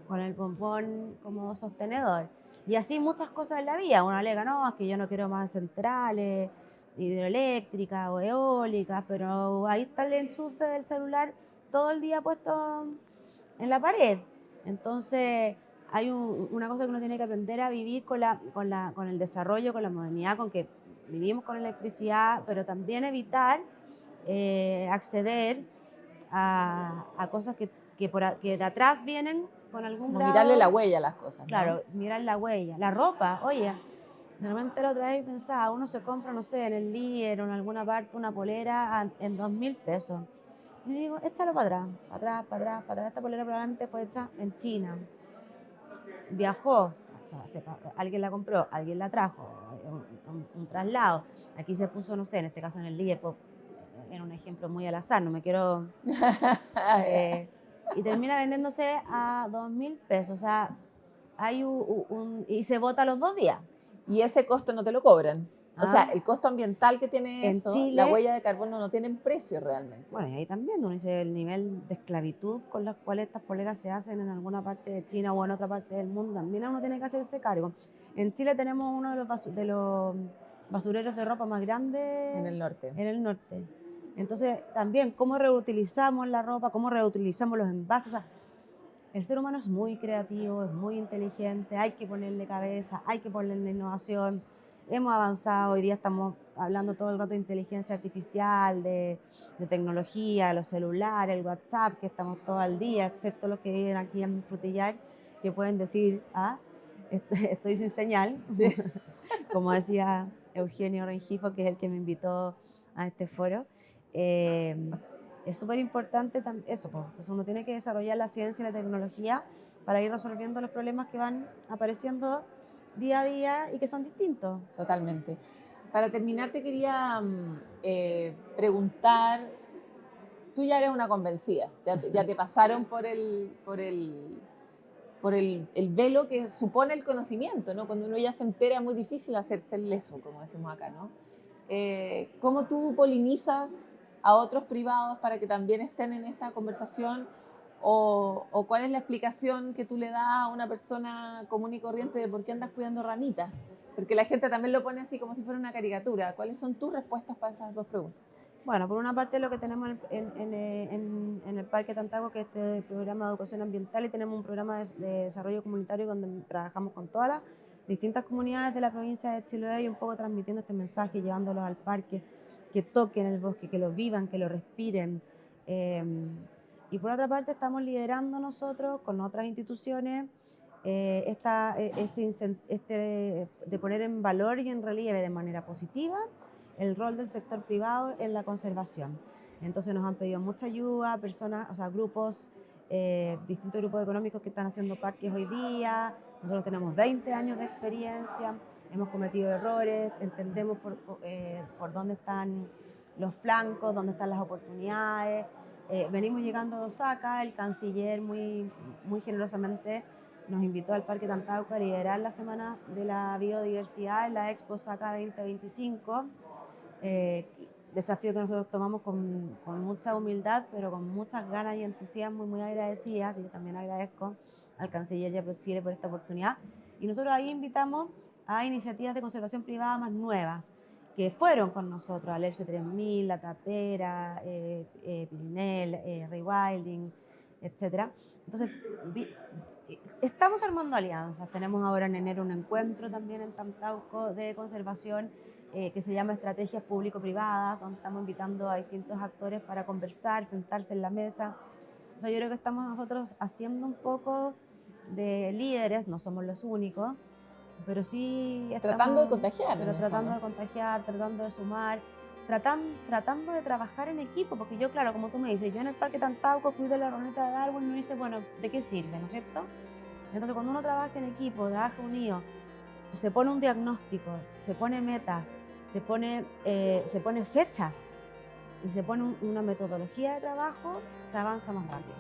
con el pompón como sostenedor. Y así muchas cosas en la vida. Uno alega, no, es que yo no quiero más centrales hidroeléctricas o eólicas, pero ahí está el enchufe del celular todo el día puesto en la pared. Entonces hay una cosa que uno tiene que aprender a vivir con el desarrollo, con la modernidad, con que vivimos con electricidad, pero también evitar acceder a cosas que de atrás vienen con algún grado. Mirarle la huella a las cosas, claro, ¿no? mirar la huella. La ropa, oye, normalmente la otra vez pensaba, uno se compra, no sé, en el Líder o en alguna parte una polera en 2.000 pesos. Y digo, échalo para atrás. Esta polera probablemente fue hecha en China. Viajó, o sea, alguien la compró, alguien la trajo, un traslado. Aquí se puso, no sé, en este caso en el Líder, era un ejemplo muy al azar, no me quiero... y termina vendiéndose a 2.000 pesos, o sea, hay y se bota los 2 días. Y ese costo no te lo cobran. O sea, el costo ambiental que tiene en eso, Chile, la huella de carbono no tienen precio realmente. Bueno, y ahí también uno dice el nivel de esclavitud con las cuales estas poleras se hacen en alguna parte de China o en otra parte del mundo, también uno tiene que hacerse cargo. En Chile tenemos uno de los basureros de ropa más grandes en el norte. Entonces, también, cómo reutilizamos la ropa, cómo reutilizamos los envases. O sea, el ser humano es muy creativo, es muy inteligente, hay que ponerle cabeza, hay que ponerle innovación. Hemos avanzado, hoy día estamos hablando todo el rato de inteligencia artificial, de tecnología, los celulares, el WhatsApp, que estamos todo el día, excepto los que viven aquí en Frutillar, que pueden decir, estoy sin señal, sí. Como decía Eugenio Rengifo, que es el que me invitó a este foro. Es súper importante eso, pues. Entonces uno tiene que desarrollar la ciencia y la tecnología para ir resolviendo los problemas que van apareciendo día a día y que son distintos. Totalmente. Para terminar te quería preguntar, tú ya eres una convencida, ya te pasaron por el velo que supone el conocimiento, ¿no? Cuando uno ya se entera es muy difícil hacerse el leso, como decimos acá, ¿no? ¿Cómo tú polinizas a otros privados para que también estén en esta conversación? ¿O cuál es la explicación que tú le das a una persona común y corriente de por qué andas cuidando ranitas? Porque la gente también lo pone así como si fuera una caricatura. ¿Cuáles son tus respuestas para esas dos preguntas? Bueno, por una parte lo que tenemos en el Parque Tantaco, que es este programa de educación ambiental, y tenemos un programa de desarrollo comunitario donde trabajamos con todas las distintas comunidades de la provincia de Chiloé y un poco transmitiendo este mensaje, llevándolos al parque, que toquen el bosque, que lo vivan, que lo respiren. Y por otra parte estamos liderando nosotros con otras instituciones de poner en valor y en relieve de manera positiva el rol del sector privado en la conservación. Entonces nos han pedido mucha ayuda, personas, o sea, grupos distintos grupos económicos que están haciendo parques hoy día. Nosotros tenemos 20 años de experiencia, hemos cometido errores, entendemos por dónde están los flancos, dónde están las oportunidades. Venimos llegando a Osaka, el canciller muy generosamente nos invitó al Parque Tantauco a liderar la Semana de la Biodiversidad en la Expo Osaka 2025. Desafío que nosotros tomamos con mucha humildad, pero con muchas ganas y entusiasmo y muy agradecidas, y también agradezco al canciller Yapro Chile por esta oportunidad. Y nosotros ahí invitamos a iniciativas de conservación privada más nuevas, que fueron con nosotros, Alerce 3000, La Tapera, Pirinel, Rewilding, etc. Entonces, estamos armando alianzas. Tenemos ahora en enero un encuentro también en Tantauco de conservación que se llama Estrategias Público-Privadas, donde estamos invitando a distintos actores para conversar, sentarse en la mesa. O sea, yo creo que estamos nosotros haciendo un poco de líderes, no somos los únicos, pero sí estamos Tratando de contagiar. Pero tratando de contagiar, tratando de sumar, tratando de trabajar en equipo, porque yo, claro, como tú me dices, yo en el Parque Tantauco cuido la roneta de Darwin y uno dice, bueno, ¿de qué sirve, no es cierto? Entonces, cuando uno trabaja en equipo, trabaja unido, se pone un diagnóstico, se pone metas, se pone fechas y se pone una metodología de trabajo, se avanza más rápido.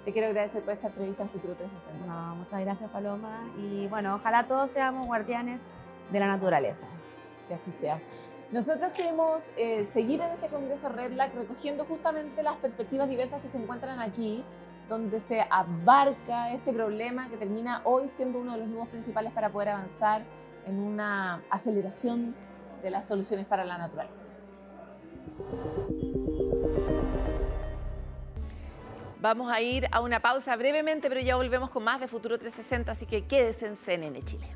Te quiero agradecer por esta entrevista en Futuro 360. No, muchas gracias, Paloma. Y bueno, ojalá todos seamos guardianes de la naturaleza. Que así sea. Nosotros queremos seguir en este Congreso REDLAC recogiendo justamente las perspectivas diversas que se encuentran aquí, donde se abarca este problema que termina hoy siendo uno de los nudos principales para poder avanzar en una aceleración de las soluciones para la naturaleza. Vamos a ir a una pausa brevemente, pero ya volvemos con más de Futuro 360, así que quédense en CNN Chile.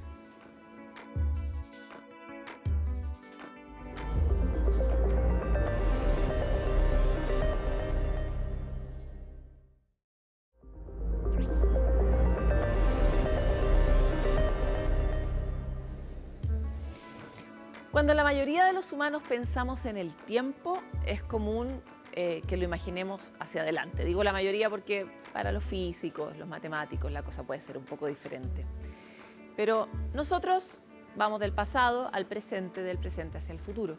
Cuando la mayoría de los humanos pensamos en el tiempo, es común que lo imaginemos hacia adelante. Digo la mayoría porque para los físicos, los matemáticos, la cosa puede ser un poco diferente. Pero nosotros vamos del pasado al presente, del presente hacia el futuro.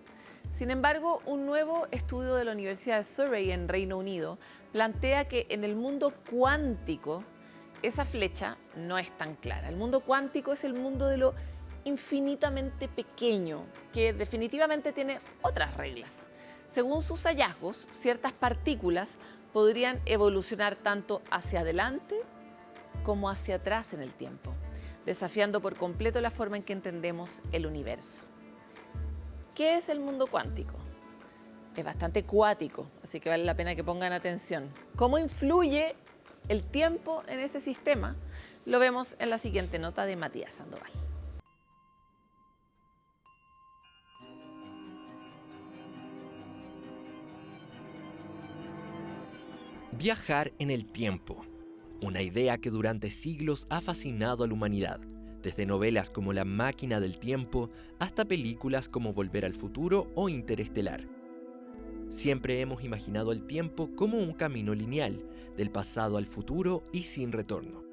Sin embargo, un nuevo estudio de la Universidad de Surrey en Reino Unido plantea que en el mundo cuántico esa flecha no es tan clara. El mundo cuántico es el mundo de lo infinitamente pequeño, que definitivamente tiene otras reglas. Según sus hallazgos, ciertas partículas podrían evolucionar tanto hacia adelante como hacia atrás en el tiempo, desafiando por completo la forma en que entendemos el universo. ¿Qué es el mundo cuántico? Es bastante cuático, así que vale la pena que pongan atención. ¿Cómo influye el tiempo en ese sistema? Lo vemos en la siguiente nota de Matías Sandoval. Viajar en el tiempo. Una idea que durante siglos ha fascinado a la humanidad, desde novelas como La máquina del tiempo hasta películas como Volver al futuro o Interestelar. Siempre hemos imaginado el tiempo como un camino lineal, del pasado al futuro y sin retorno.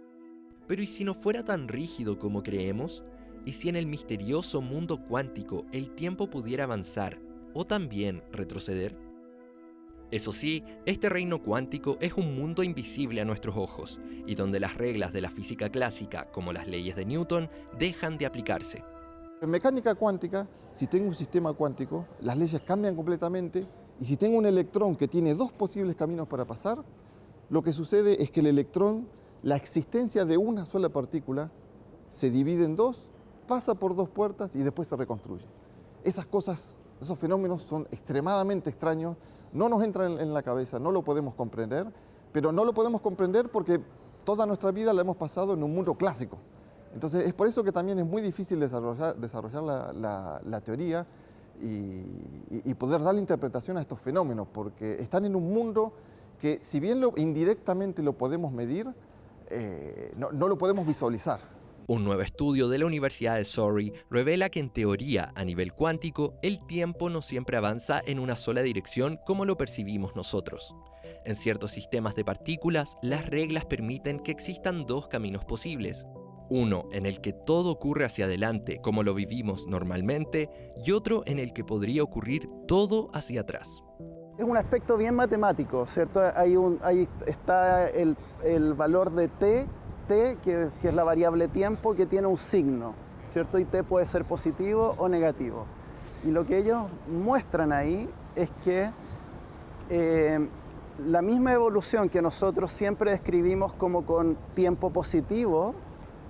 Pero ¿y si no fuera tan rígido como creemos? ¿Y si en el misterioso mundo cuántico el tiempo pudiera avanzar o también retroceder? Eso sí, este reino cuántico es un mundo invisible a nuestros ojos y donde las reglas de la física clásica, como las leyes de Newton, dejan de aplicarse. En mecánica cuántica, si tengo un sistema cuántico, las leyes cambian completamente y si tengo un electrón que tiene dos posibles caminos para pasar, lo que sucede es que el electrón, la existencia de una sola partícula, se divide en dos, pasa por dos puertas y después se reconstruye. Esas cosas, esos fenómenos son extremadamente extraños. No nos entra en la cabeza, no lo podemos comprender, pero no lo podemos comprender porque toda nuestra vida la hemos pasado en un mundo clásico. Entonces es por eso que también es muy difícil desarrollar la teoría y poder darle interpretación a estos fenómenos, porque están en un mundo que si bien indirectamente lo podemos medir, no lo podemos visualizar. Un nuevo estudio de la Universidad de Surrey revela que en teoría, a nivel cuántico, el tiempo no siempre avanza en una sola dirección como lo percibimos nosotros. En ciertos sistemas de partículas, las reglas permiten que existan dos caminos posibles. Uno en el que todo ocurre hacia adelante como lo vivimos normalmente y otro en el que podría ocurrir todo hacia atrás. Es un aspecto bien matemático, ¿cierto? Ahí está el valor de t, que es la variable tiempo, que tiene un signo, ¿cierto? Y t puede ser positivo o negativo. Y lo que ellos muestran ahí es que la misma evolución que nosotros siempre describimos como con tiempo positivo,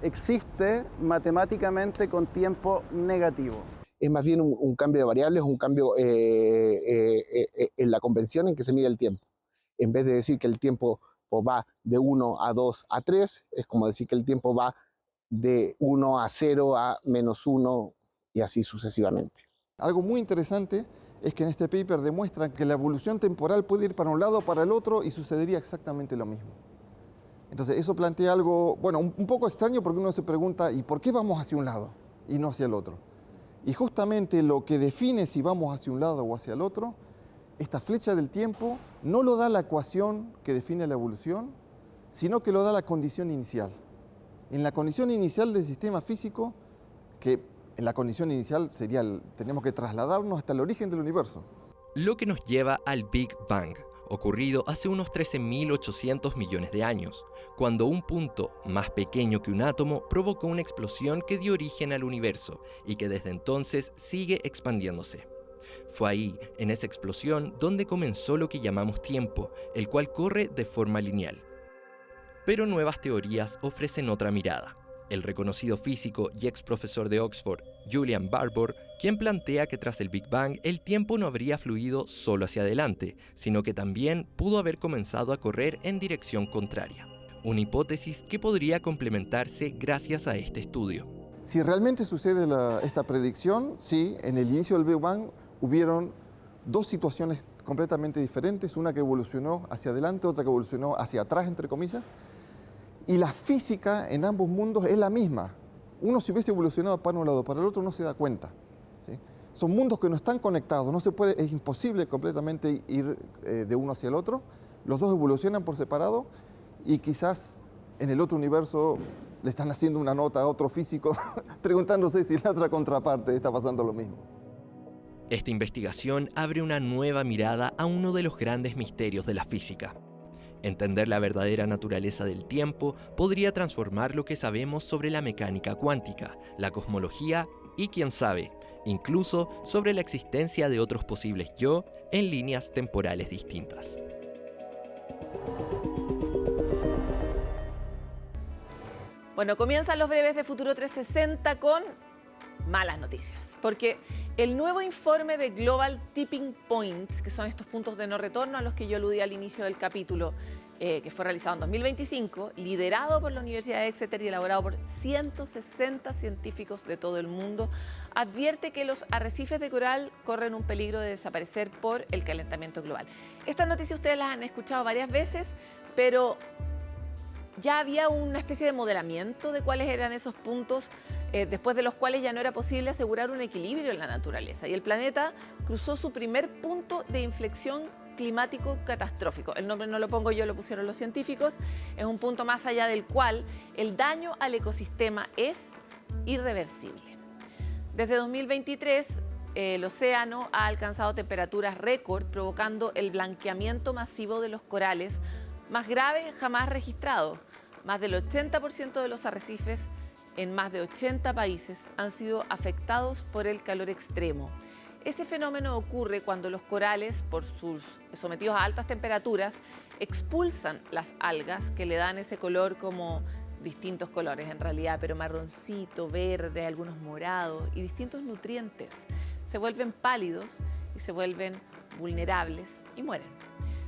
existe matemáticamente con tiempo negativo. Es más bien un cambio de variables, un cambio en la convención en que se mide el tiempo. En vez de decir que el tiempo va de 1 a 2 a 3, es como decir que el tiempo va de 1 a 0 a -1 y así sucesivamente. Algo muy interesante es que en este paper demuestran que la evolución temporal puede ir para un lado o para el otro y sucedería exactamente lo mismo. Entonces eso plantea algo, bueno, un poco extraño porque uno se pregunta, ¿y por qué vamos hacia un lado y no hacia el otro? Y justamente lo que define si vamos hacia un lado o hacia el otro, esta flecha del tiempo no lo da la ecuación que define la evolución, sino que lo da la condición inicial. En la condición inicial del sistema físico, que en la condición inicial sería, tenemos que trasladarnos hasta el origen del universo. Lo que nos lleva al Big Bang, ocurrido hace unos 13.800 millones de años, cuando un punto más pequeño que un átomo provocó una explosión que dio origen al universo y que desde entonces sigue expandiéndose. Fue ahí, en esa explosión, donde comenzó lo que llamamos tiempo, el cual corre de forma lineal. Pero nuevas teorías ofrecen otra mirada. El reconocido físico y ex profesor de Oxford, Julian Barbour, quien plantea que tras el Big Bang el tiempo no habría fluido solo hacia adelante, sino que también pudo haber comenzado a correr en dirección contraria. Una hipótesis que podría complementarse gracias a este estudio. Si realmente sucede esta predicción, sí, en el inicio del Big Bang hubieron dos situaciones completamente diferentes, una que evolucionó hacia adelante, otra que evolucionó hacia atrás, entre comillas, y la física en ambos mundos es la misma. Uno, si hubiese evolucionado para un lado o para el otro, no se da cuenta, ¿sí? Son mundos que no están conectados, no se puede, es imposible completamente ir de uno hacia el otro. Los dos evolucionan por separado y quizás en el otro universo le están haciendo una nota a otro físico preguntándose si en la otra contraparte está pasando lo mismo. Esta investigación abre una nueva mirada a uno de los grandes misterios de la física. Entender la verdadera naturaleza del tiempo podría transformar lo que sabemos sobre la mecánica cuántica, la cosmología y, quién sabe, incluso sobre la existencia de otros posibles yo en líneas temporales distintas. Bueno, comienzan los breves de Futuro 360 con malas noticias, porque el nuevo informe de Global Tipping Points, que son estos puntos de no retorno a los que yo aludí al inicio del capítulo, que fue realizado en 2025, liderado por la Universidad de Exeter y elaborado por 160 científicos de todo el mundo, advierte que los arrecifes de coral corren un peligro de desaparecer por el calentamiento global. Estas noticias ustedes las han escuchado varias veces, pero ya había una especie de modelamiento de cuáles eran esos puntos después de los cuales ya no era posible asegurar un equilibrio en la naturaleza. Y el planeta cruzó su primer punto de inflexión climático catastrófico. El nombre no lo pongo yo, lo pusieron los científicos. Es un punto más allá del cual el daño al ecosistema es irreversible. Desde 2023, el océano ha alcanzado temperaturas récord, provocando el blanqueamiento masivo de los corales más grave jamás registrado. Más del 80% de los arrecifes en más de 80 países han sido afectados por el calor extremo. Ese fenómeno ocurre cuando los corales, sometidos a altas temperaturas, expulsan las algas que le dan ese color, como distintos colores en realidad, pero marroncito, verde, algunos morados y distintos nutrientes. Se vuelven pálidos y se vuelven vulnerables y mueren.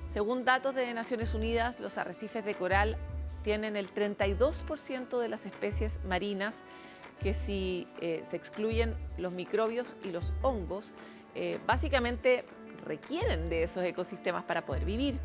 Según datos de Naciones Unidas, los arrecifes de coral tienen el 32% de las especies marinas que, si se excluyen los microbios y los hongos, básicamente requieren de esos ecosistemas para poder vivir.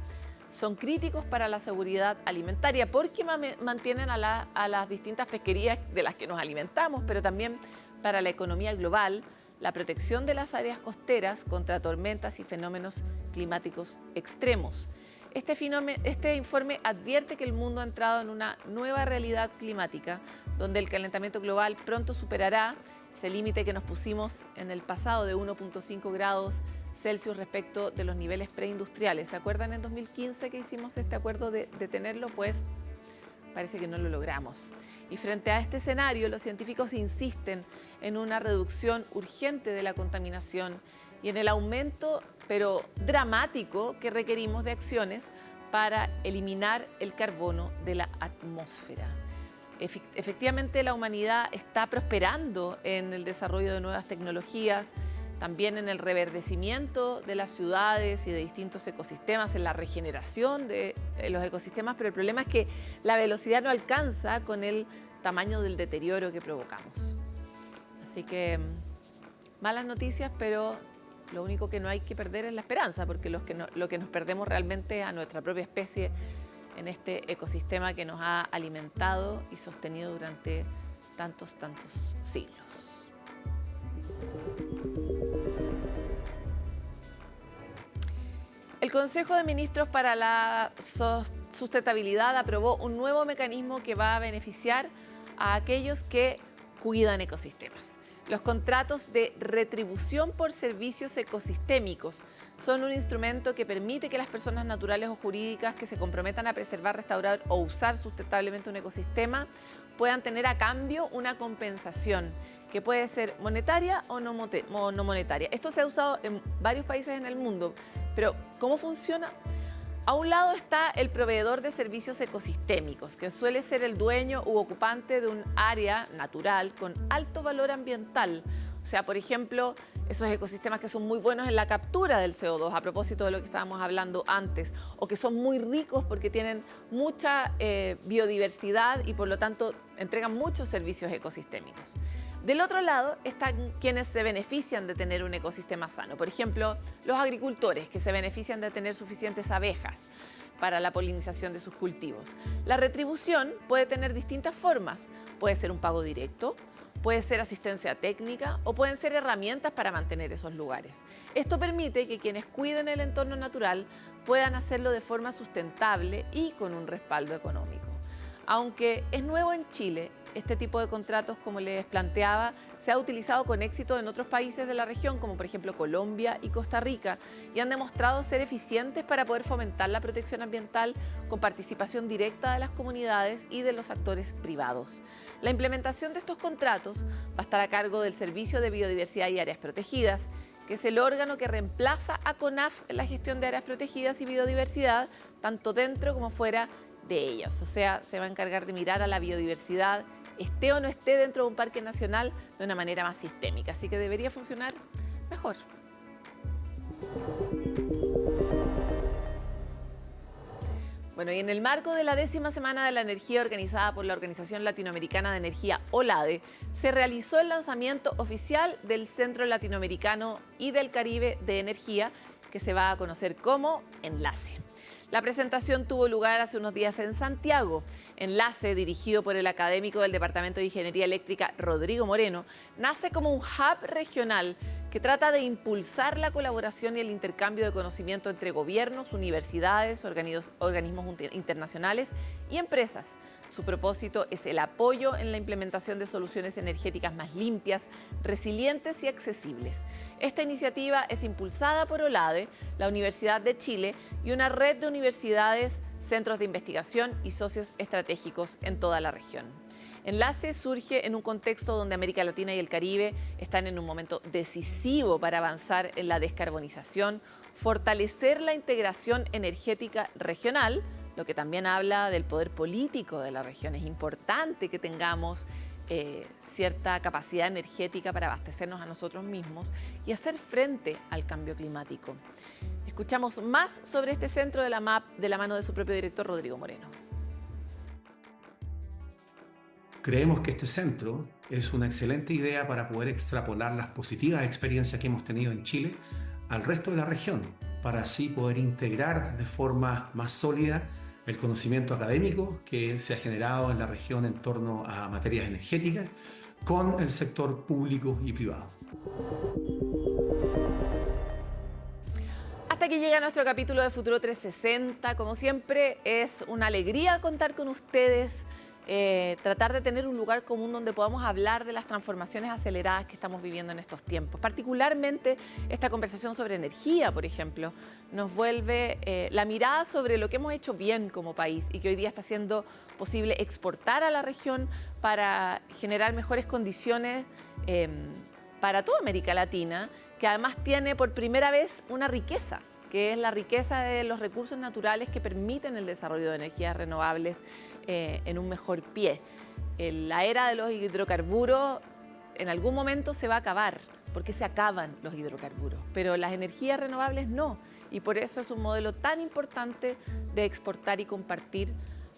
son críticos para la seguridad alimentaria porque mantienen a las distintas pesquerías de las que nos alimentamos, pero también para la economía global, la protección de las áreas costeras contra tormentas y fenómenos climáticos extremos. Este informe advierte que el mundo ha entrado en una nueva realidad climática, donde el calentamiento global pronto superará ese límite que nos pusimos en el pasado de 1.5 grados Celsius respecto de los niveles preindustriales. ¿Se acuerdan en 2015 que hicimos este acuerdo de detenerlo? Pues parece que no lo logramos. Y frente a este escenario, los científicos insisten en una reducción urgente de la contaminación y en el aumento, pero dramático, que requerimos de acciones para eliminar el carbono de la atmósfera. Efectivamente, la humanidad está prosperando en el desarrollo de nuevas tecnologías, también en el reverdecimiento de las ciudades y de distintos ecosistemas, en la regeneración de los ecosistemas, pero el problema es que la velocidad no alcanza con el tamaño del deterioro que provocamos. Así que malas noticias, pero lo único que no hay que perder es la esperanza, porque lo que nos perdemos realmente es a nuestra propia especie en este ecosistema que nos ha alimentado y sostenido durante tantos siglos. El Consejo de Ministros para la Sustentabilidad aprobó un nuevo mecanismo que va a beneficiar a aquellos que cuidan ecosistemas. Los contratos de retribución por servicios ecosistémicos son un instrumento que permite que las personas naturales o jurídicas que se comprometan a preservar, restaurar o usar sustentablemente un ecosistema puedan tener a cambio una compensación que puede ser monetaria o no monetaria. Esto se ha usado en varios países en el mundo, pero ¿cómo funciona? A un lado está el proveedor de servicios ecosistémicos, que suele ser el dueño u ocupante de un área natural con alto valor ambiental. O sea, por ejemplo, esos ecosistemas que son muy buenos en la captura del CO2, a propósito de lo que estábamos hablando antes, o que son muy ricos porque tienen mucha biodiversidad y por lo tanto entregan muchos servicios ecosistémicos. Del otro lado están quienes se benefician de tener un ecosistema sano. Por ejemplo, los agricultores que se benefician de tener suficientes abejas para la polinización de sus cultivos. La retribución puede tener distintas formas. Puede ser un pago directo, puede ser asistencia técnica o pueden ser herramientas para mantener esos lugares. Esto permite que quienes cuiden el entorno natural puedan hacerlo de forma sustentable y con un respaldo económico. Aunque es nuevo en Chile, este tipo de contratos, como les planteaba, se ha utilizado con éxito en otros países de la región, como por ejemplo Colombia y Costa Rica, y han demostrado ser eficientes para poder fomentar la protección ambiental con participación directa de las comunidades y de los actores privados. La implementación de estos contratos va a estar a cargo del Servicio de Biodiversidad y Áreas Protegidas, que es el órgano que reemplaza a CONAF en la gestión de áreas protegidas y biodiversidad, tanto dentro como fuera de ellas. O sea, se va a encargar de mirar a la biodiversidad, esté o no esté dentro de un parque nacional, de una manera más sistémica. Así que debería funcionar mejor. Bueno, y en el marco de la 10ª Semana de la Energía organizada por la Organización Latinoamericana de Energía, OLADE, se realizó el lanzamiento oficial del Centro Latinoamericano y del Caribe de Energía, que se va a conocer como Enlace. La presentación tuvo lugar hace unos días en Santiago. Enlace, dirigido por el académico del Departamento de Ingeniería Eléctrica, Rodrigo Moreno, nace como un hub regional que trata de impulsar la colaboración y el intercambio de conocimiento entre gobiernos, universidades, organismos internacionales y empresas. Su propósito es el apoyo en la implementación de soluciones energéticas más limpias, resilientes y accesibles. Esta iniciativa es impulsada por OLADE, la Universidad de Chile y una red de universidades, centros de investigación y socios estratégicos en toda la región. Enlace surge en un contexto donde América Latina y el Caribe están en un momento decisivo para avanzar en la descarbonización, fortalecer la integración energética regional, lo que también habla del poder político de la región. Es importante que tengamos cierta capacidad energética para abastecernos a nosotros mismos y hacer frente al cambio climático. Escuchamos más sobre este centro de la MAP de la mano de su propio director, Rodrigo Moreno. Creemos que este centro es una excelente idea para poder extrapolar las positivas experiencias que hemos tenido en Chile al resto de la región, para así poder integrar de forma más sólida el conocimiento académico que se ha generado en la región en torno a materias energéticas con el sector público y privado. Hasta aquí llega nuestro capítulo de Futuro 360. Como siempre, es una alegría contar con ustedes, tratar de tener un lugar común donde podamos hablar de las transformaciones aceleradas que estamos viviendo en estos tiempos. Particularmente esta conversación sobre energía, por ejemplo, nos vuelve la mirada sobre lo que hemos hecho bien como país y que hoy día está siendo posible exportar a la región para generar mejores condiciones para toda América Latina, que además tiene por primera vez una riqueza, que es la riqueza de los recursos naturales que permiten el desarrollo de energías renovables en un mejor pie. La era de los hidrocarburos en algún momento se va a acabar, porque se acaban los hidrocarburos, pero las energías renovables no, y por eso es un modelo tan importante de exportar y compartir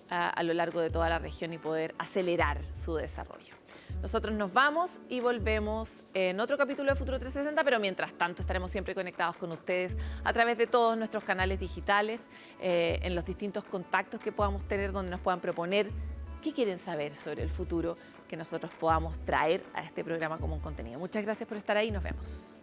a lo largo de toda la región y poder acelerar su desarrollo. Nosotros nos vamos y volvemos en otro capítulo de Futuro 360, pero mientras tanto estaremos siempre conectados con ustedes a través de todos nuestros canales digitales, en los distintos contactos que podamos tener, donde nos puedan proponer qué quieren saber sobre el futuro que nosotros podamos traer a este programa como un contenido. Muchas gracias por estar ahí y nos vemos.